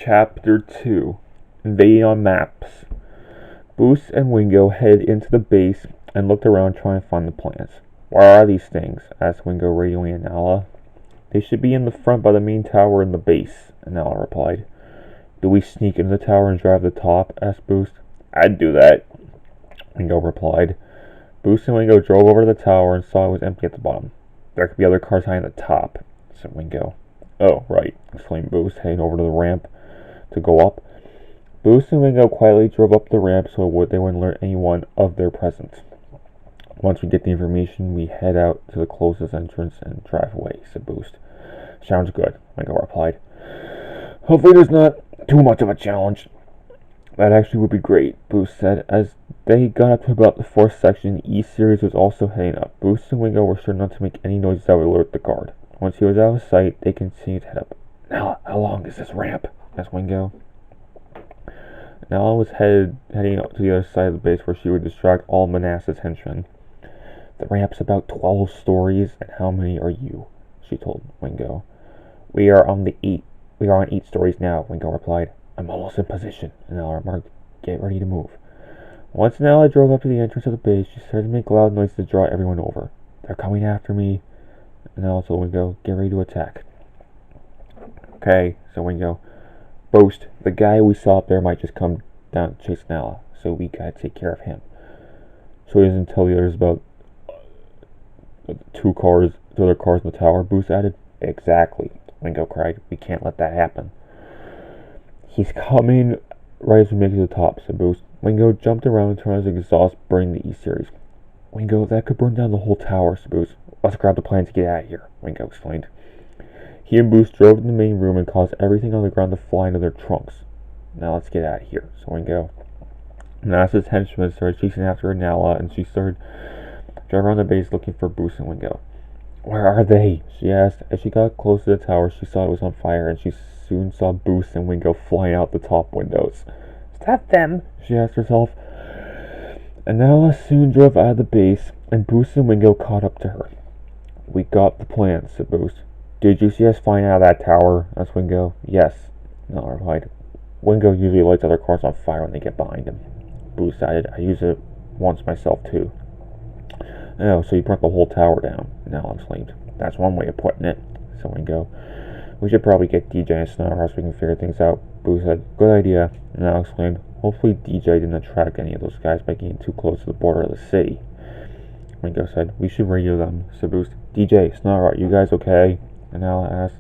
Chapter 2 Invading on Maps. Boost and Wingo headed into the base and looked around trying to find the plans. "Where are these things?" asked Wingo, radioing Anala. "They should be in the front by the main tower in the base," Anala replied. "Do we sneak into the tower and drive the top?" asked Boost. "I'd do that," Wingo replied. Boost and Wingo drove over to the tower and saw it was empty at the bottom. "There could be other cars hiding at the top," said Wingo. "Oh, right," exclaimed Boost, heading over to the ramp to go up. Boost and Wingo quietly drove up the ramp so they wouldn't alert anyone of their presence. "Once we get the information, we head out to the closest entrance and drive away," said Boost. "Sounds good," Wingo replied. "Hopefully there's not too much of a challenge." "That actually would be great," Boost said. As they got up to about the fourth section, the E-Series was also heading up. Boost and Wingo were sure not to make any noises that would alert the guard. Once he was out of sight, they continued to head up. "Now, how long is this ramp?" asked Wingo. Nala was heading up to the other side of the base where she would distract all Manasseh's henchmen. "The ramp's about 12 stories, and how many are you?" she told Wingo. We are on 8 stories now," Wingo replied. "I'm almost in position," Nala remarked. "Get ready to move." Once Nala drove up to the entrance of the base, she started to make loud noises to draw everyone over. "They're coming after me," Nala told Wingo. "Get ready to attack." "Okay," said Wingo. "Boost, the guy we saw up there might just come down to chase Nala, so we gotta take care of him." "So he doesn't tell the others about two other cars in the tower," Boost added. "Exactly," Wingo cried. "We can't let that happen." "He's coming right as we make it to the top," said Boost. Wingo jumped around and turned on his exhaust, burning the E-Series. "Wingo, that could burn down the whole tower," said Boost. "Let's grab the plans to get out of here," Wingo explained. He and Boost drove to the main room and caused everything on the ground to fly into their trunks. "Now let's get out of here," said Wingo. Manasseh's henchmen started chasing after Nala, and she started driving around the base looking for Boost and Wingo. "Where are they?" she asked. As she got close to the tower, she saw it was on fire, and she soon saw Boost and Wingo flying out the top windows. "Is that them?" she asked herself. And Nala soon drove out of the base, and Boost and Wingo caught up to her. "We got the plans," said Boost. "Did you see us flying out of that tower?" asked Wingo. "Yes," Nala replied. "Wingo usually lights other cars on fire when they get behind him," Boost added. "I used it once myself, too." "Oh, so you burnt the whole tower down," Nala exclaimed. "That's one way of putting it," said Wingo. "We should probably get DJ and Snarl so we can figure things out," Boost said. "Good idea," Nala exclaimed. "Hopefully DJ didn't attract any of those guys by getting too close to the border of the city." Wingo said. "We should radio them," said Boost. "DJ, Snarl, you guys okay?" And Nala asked.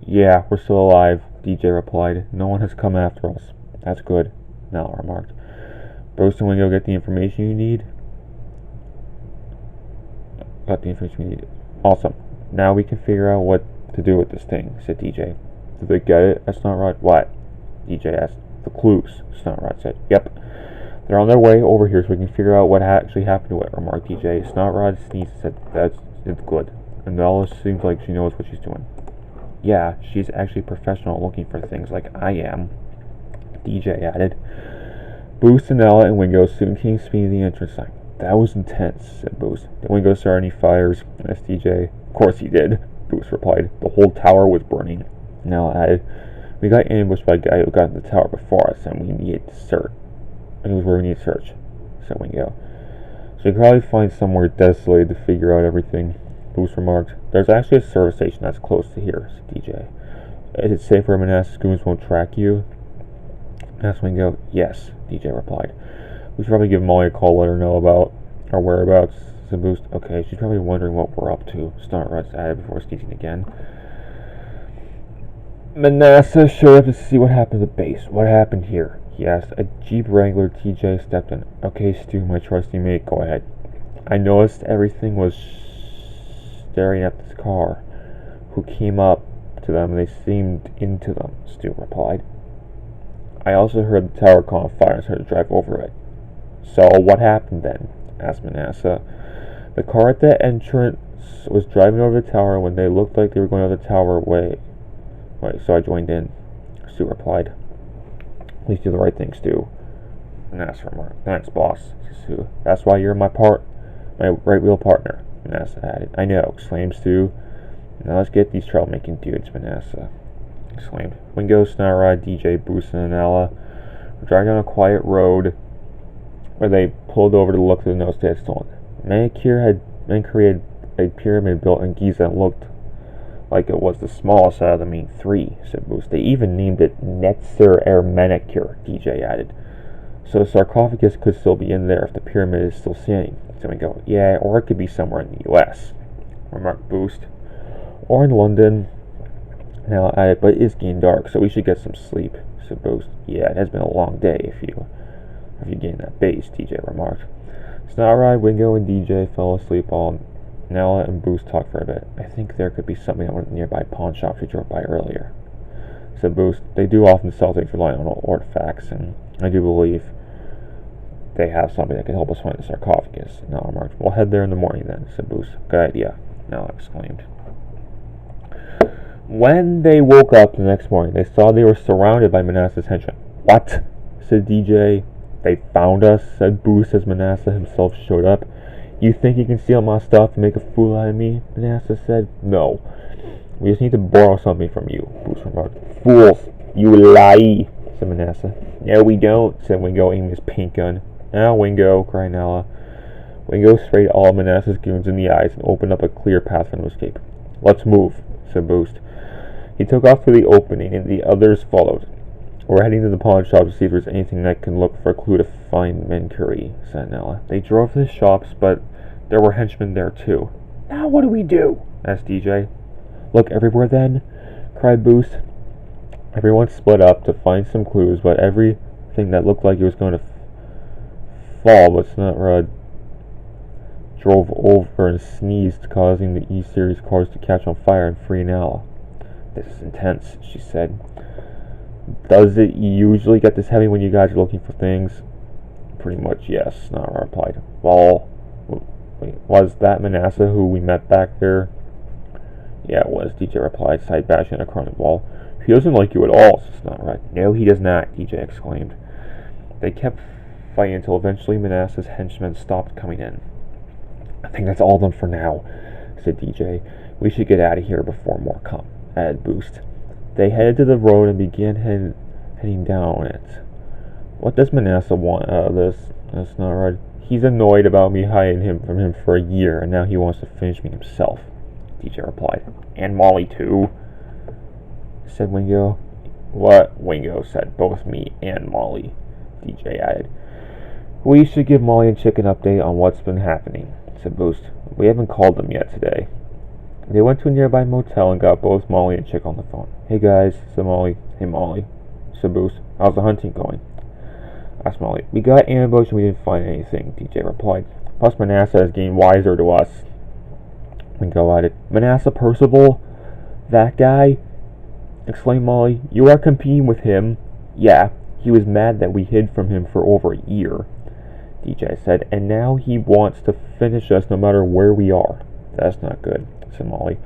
"Yeah, we're still alive," DJ replied. "No one has come after us." "That's good," Nala remarked. "Boost and Wingo get the information you need?" "Got the information we need." "Awesome. Now we can figure out what to do with this thing," said DJ. "Did they get it?" asked Snotrod. "What?" DJ asked. "The clues," Snotrod said. "Yep. They're on their way over here so we can figure out what actually happened to it," remarked DJ. Snotrod sneezed and said, "It's good." And Nala seems like she knows what she's doing. "Yeah, she's actually professional at looking for things like I am," DJ added. Boost and Nala and Wingo soon came speeding to the entrance sign. "That was intense," said Boost. "Did Wingo start any fires?" asked DJ. "Of course he did," Boost replied. "The whole tower was burning." Nala added. "We got ambushed by a guy who got in the tower before us, and we needed to search. It was where we needed to search," said Wingo. "So we could probably find somewhere desolated to figure out everything," Boost remarked. "There's actually a service station that's close to here," said DJ. "Is it safe where Manasseh goons won't track you?" asked Wingo. "Yes," DJ replied. "We should probably give Molly a call, let her know about our whereabouts," said Boost. "Okay, she's probably wondering what we're up to," Snartrud added before sneezing again. Manasseh showed up to see what happened to the base. "What happened here?" he asked. A Jeep Wrangler TJ stepped in. "Okay, Stu, my trusty mate, go ahead." "I noticed everything was staring at this car. Who came up to them and they seemed into them," Stu replied. "I also heard the tower caught on fire and started to drive over it." "So what happened then?" asked Manasseh. "The car at the entrance was driving over the tower when they looked like they were going over the tower way. So I joined in," Stu replied. "At least do the right thing, Stu," Manasseh remarked. "Thanks, boss," said Stu. "That's why you're my right wheel partner," Manasseh added. "I know," exclaimed Stu. "Now let's get these troublemaking dudes, Manasseh." exclaimed. Wingo, Snarrod, DJ, Boost, and Anala were driving down a quiet road where they pulled over to look through the notes they had stolen. Manicure had created a pyramid built in Giza that looked like it was the smallest out of the main three, said Boost. They even named it Netzer Manicure, DJ added. So the sarcophagus could still be in there if the pyramid is still standing. So we go, yeah, or it could be somewhere in the US, remarked Boost. Or in London. Now added, but it is getting dark, so we should get some sleep, said Boost. Yeah, it has been a long day if you get in that base, DJ remarked. Snarrod, Wingo, and DJ fell asleep while Nella and Boost talked for a bit. I think there could be something at one of the nearby pawn shops we drove by earlier, said Boost. They do often sell things relying on artifacts, and I do believe they have something that can help us find the sarcophagus. Nella remarked. We'll head there in the morning then, said Boost. Good idea, Nella exclaimed. When they woke up the next morning, they saw they were surrounded by Manasseh's henchmen. What? Said DJ. They found us, said Boost as Manasseh himself showed up. You think you can steal my stuff and make a fool out of me? Manasseh said. No. We just need to borrow something from you, Boost remarked. Fools! You lie, said Manasseh. No, we don't, said Wingo, aiming his paint gun. Now, Wingo, cried Nala. Wingo sprayed all Manasseh's goons in the eyes and opened up a clear path for them to escape. Let's move, said Boost. He took off through the opening, and the others followed. We're heading to the pawn shop to see if there's anything that can look for a clue to find Menkuri, said Nella. They drove to the shops, but there were henchmen there too. Now what do we do? Asked DJ. Look everywhere then, cried Boost. Everyone split up to find some clues, but everything that looked like it was going to fall but Snarrod drove over and sneezed, causing the E-Series cars to catch on fire and free Nella. This is intense, she said. Does it usually get this heavy when you guys are looking for things? Pretty much, yes, Snarrod replied. Well, was that Manasseh who we met back there? Yeah, it was, DJ replied, side bashing a chronic wall. He doesn't like you at all, said Snarrod. No, he does not, DJ exclaimed. They kept fighting until eventually Manasseh's henchmen stopped coming in. I think that's all of them for now, said DJ. We should get out of here before more come, added Boost. They headed to the road and began heading down it. What does Manasseh want out of this? Asked Snarrod. He's annoyed about me hiding him from him for a year, and now he wants to finish me himself, DJ replied. And Molly too, said Wingo. What? Wingo said. Both me and Molly, DJ added. We should give Molly and Chick an update on what's been happening, said Boost. We haven't called them yet today. They went to a nearby motel and got both Molly and Chick on the phone. Hey guys, said Molly. Hey Molly, said Boost. How's the hunting going? Asked Molly. We got ambushed and we didn't find anything, DJ replied. Plus Manasseh is getting wiser to us. Wingo added. Manasseh Percival? That guy? Exclaimed Molly. You are competing with him? Yeah, he was mad that we hid from him for over a year, DJ said, and now he wants to finish us no matter where we are. That's not good, said Molly.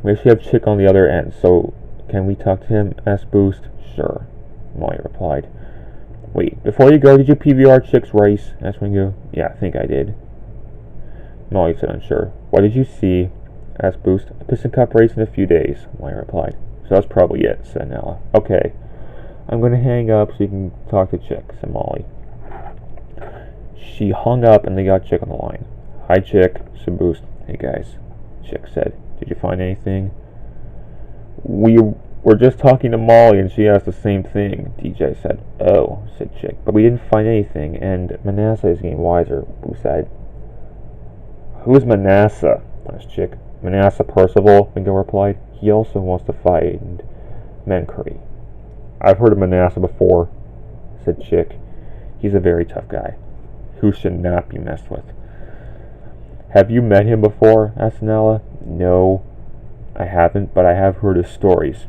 We actually have Chick on the other end, so can we talk to him? Asked Boost. Sure, Molly replied. Wait, before you go, did you PVR Chick's race? Asked Wingo. Yeah, I think I did. Molly said unsure. What did you see? Asked Boost. A Piston Cup race in a few days, Molly replied. So that's probably it, said Nella. Okay, I'm going to hang up so you can talk to Chick, said Molly. She hung up and they got Chick on the line. Hi, Chick, said Boost. Hey, guys, Chick said. Did you find anything? We were just talking to Molly and she asked the same thing, DJ said. Oh, said Chick, but we didn't find anything, and Manasseh is getting wiser, Boost said. Who's Manasseh? Asked Chick. Manasseh Percival, Wingo replied. He also wants to find Menkuri. I've heard of Manasseh before, said Chick. He's a very tough guy who should not be messed with. Have you met him before? Asked Nella. No, I haven't, but I have heard his stories,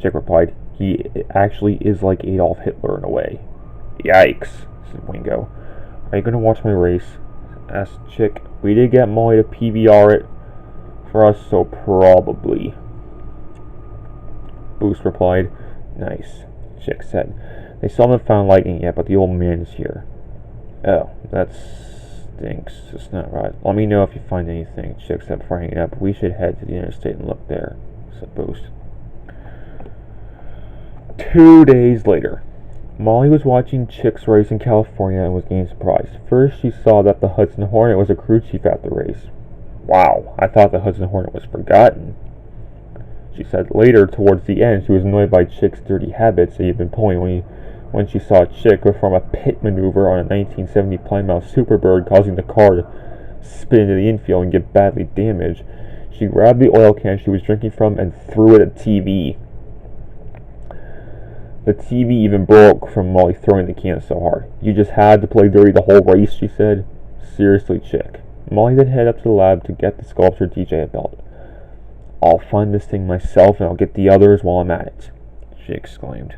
Chick replied. He actually is like Adolf Hitler in a way. Yikes, said Wingo. Are you going to watch my race? Asked Chick. We did get Molly to PVR it for us, so probably, Boost replied. Nice, Chick said. They still haven't found lightning yet, but the old man is here. Oh, that stinks. It's not right. Let me know if you find anything, Chick said before hanging up. We should head to the interstate and look there, said Boost. 2 days later, Molly was watching chicks race in California and was getting surprised. First, she saw that the Hudson Hornet was a crew chief at the race. Wow, I thought the Hudson Hornet was forgotten, she said. Later, towards the end, she was annoyed by Chick's dirty habits that he'd been pulling when she saw Chick perform a pit maneuver on a 1970 Plymouth Superbird, causing the car to spin into the infield and get badly damaged. She grabbed the oil can she was drinking from and threw it at the TV. The TV even broke from Molly throwing the can so hard. You just had to play dirty the whole race, she said. Seriously, Chick. Molly then headed up to the lab to get the sculpture DJ a belt. I'll find this thing myself and I'll get the others while I'm at it, she exclaimed.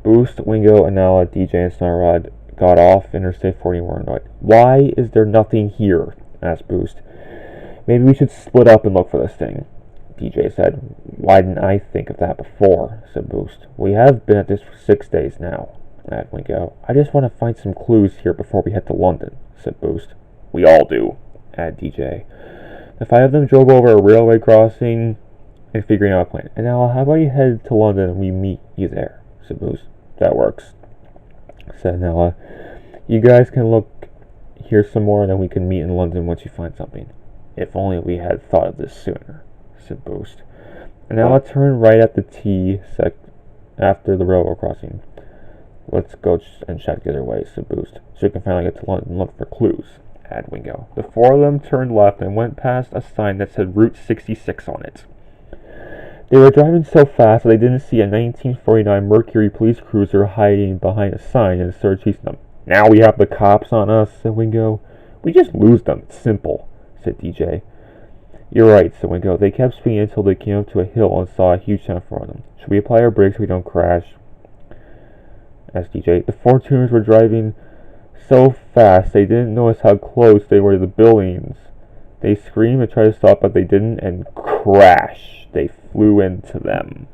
Boost, Wingo, Anala, DJ, and Snarrod got off Interstate 40 and were annoyed. Why is there nothing here? Asked Boost. Maybe we should split up and look for this thing, DJ said. Why didn't I think of that before? Said Boost. We have been at this for 6 days now, added Wingo. I just want to find some clues here before we head to London, said Boost. We all do, added DJ. The 5 of them drove over a railway crossing and figuring out a plan. And now, how about you head to London and we meet you there, said Boost. That works, said Nella. You guys can look here some more and then we can meet in London once you find something. If only we had thought of this sooner, said Boost. And Nella turned right at the T after the railroad crossing. Let's go and check the other way, said Boost, so we can finally get to London and look for clues, added Wingo. The 4 of them turned left and went past a sign that said Route 66 on it. They were driving so fast that they didn't see a 1949 Mercury police cruiser hiding behind a sign and started chasing them. Now we have the cops on us, said Wingo. We just lose them. It's simple, said DJ. You're right, said Wingo. They kept speeding until they came up to a hill and saw a huge town in front of them. Should we apply our brakes so we don't crash? Asked DJ. The 4 tuners were driving so fast they didn't notice how close they were to the buildings. They screamed and tried to stop, but they didn't, and crash! They flew into them.